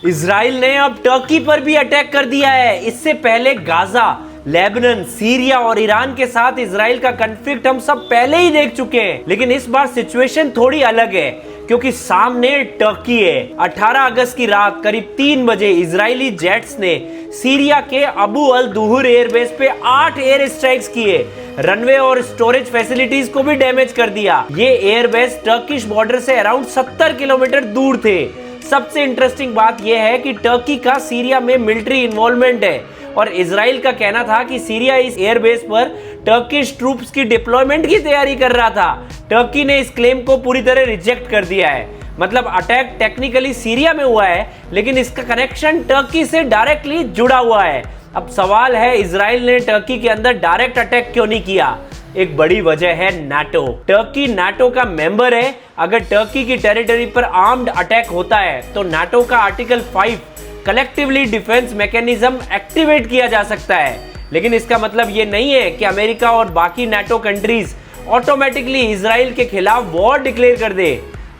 Israel ने अब Turkey पर भी अटैक कर दिया है। इससे पहले गाजा, लेबनान, सीरिया और ईरान के साथ इजराइल का कॉन्फ्लिक्ट हम सब पहले ही देख चुके हैं, लेकिन इस बार सिचुएशन थोड़ी अलग है क्योंकि सामने टर्की है। 18 अगस्त की रात करीब 3 बजे इजरायली जेट्स ने सीरिया के अबू अल दुहर एयरबेस पे 8 एयर स्ट्राइक्स किए। रनवे और स्टोरेज फैसिलिटीज को भी डैमेज कर दिया। ये एयरबेस टर्किश बॉर्डर से अराउंड 70 किलोमीटर दूर थे। सबसे इंटरेस्टिंग बात यह है कि टर्की का सीरिया में मिलिट्री इन्वॉल्वमेंट है और इजराइल का कहना था कि सीरिया इस एयरबेस पर टर्किश ट्रूप्स की डिप्लॉयमेंट की तैयारी कर रहा था। टर्की ने इस क्लेम को पूरी तरह रिजेक्ट कर दिया है। मतलब अटैक टेक्निकली सीरिया में हुआ है, लेकिन इसका कनेक्शन टर्की से डायरेक्टली जुड़ा हुआ है। अब सवाल है, इजराइल ने टर्की के अंदर डायरेक्ट अटैक क्यों नहीं किया? एक बड़ी वजह है नाटो। टर्की नाटो का मेंबर है। अगर टर्की की टेरिटरी पर आर्म्ड अटैक होता है तो नाटो का article 5 collectively defence mechanism activate किया जा सकता है। लेकिन इसका मतलब ये नहीं है कि अमेरिका और बाकी नाटो कंट्रीज ऑटोमेटिकली इजराइल के खिलाफ वॉर डिक्लेयर कर दे।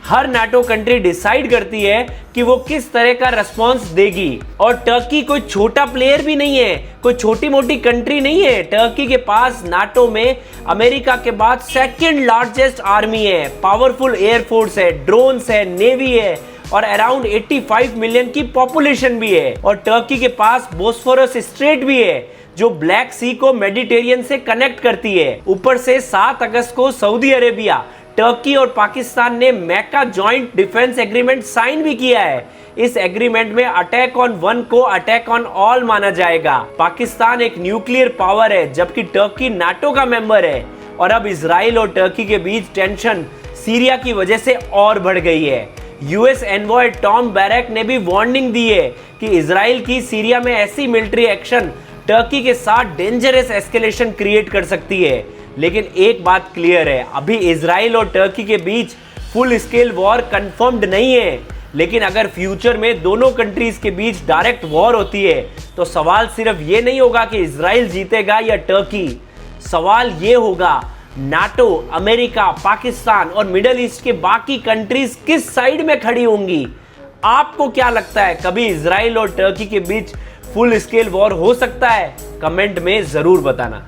हर नाटो कंट्री डिसाइड करती है कि वो किस तरह का रिस्पॉन्स देगी। और टर्की कोई छोटा प्लेयर भी नहीं है, कोई छोटी मोटी कंट्री नहीं है। टर्की के पास नाटो में अमेरिका के बाद सेकंड लार्जेस्ट आर्मी है, पावरफुल एयरफोर्स है, ड्रोन्स है, नेवी है और अराउंड 85 मिलियन की पॉपुलेशन भी है। और टर्की के पास बोस्फोरस स्ट्रेट भी है जो ब्लैक सी को मेडिटेरियन से कनेक्ट करती है। ऊपर से 7 अगस्त को सऊदी अरेबिया, टर्की और पाकिस्तान ने मैका जॉइंट डिफेंस एग्रीमेंट साइन भी किया है। इस एग्रीमेंट में अटैक ऑन वन को अटैक ऑन ऑल माना जाएगा। पाकिस्तान एक न्यूक्लियर पावर है जबकि टर्की नाटो का मेंबर है। और अब इजराइल और टर्की के बीच टेंशन सीरिया की वजह से और बढ़ गई है। यूएस एनवॉय टॉम बैरक ने भी वार्निंग दी है कि इजराइल की सीरिया में ऐसी मिलिट्री एक्शन टर्की के साथ डेंजरस एस्केलेशन क्रिएट कर सकती है। लेकिन एक बात क्लियर है, अभी इजराइल और टर्की के बीच फुल स्केल वॉर कंफर्म्ड नहीं है। लेकिन अगर फ्यूचर में दोनों कंट्रीज के बीच डायरेक्ट वॉर होती है तो सवाल सिर्फ ये नहीं होगा कि इजराइल जीतेगा या टर्की। सवाल ये होगा, नाटो, अमेरिका, पाकिस्तान और मिडिल ईस्ट के बाकी कंट्रीज किस साइड में खड़ी होंगी? आपको क्या लगता है, कभी इजराइल और टर्की के बीच फुल स्केल वॉर हो सकता है? कमेंट में जरूर बताना।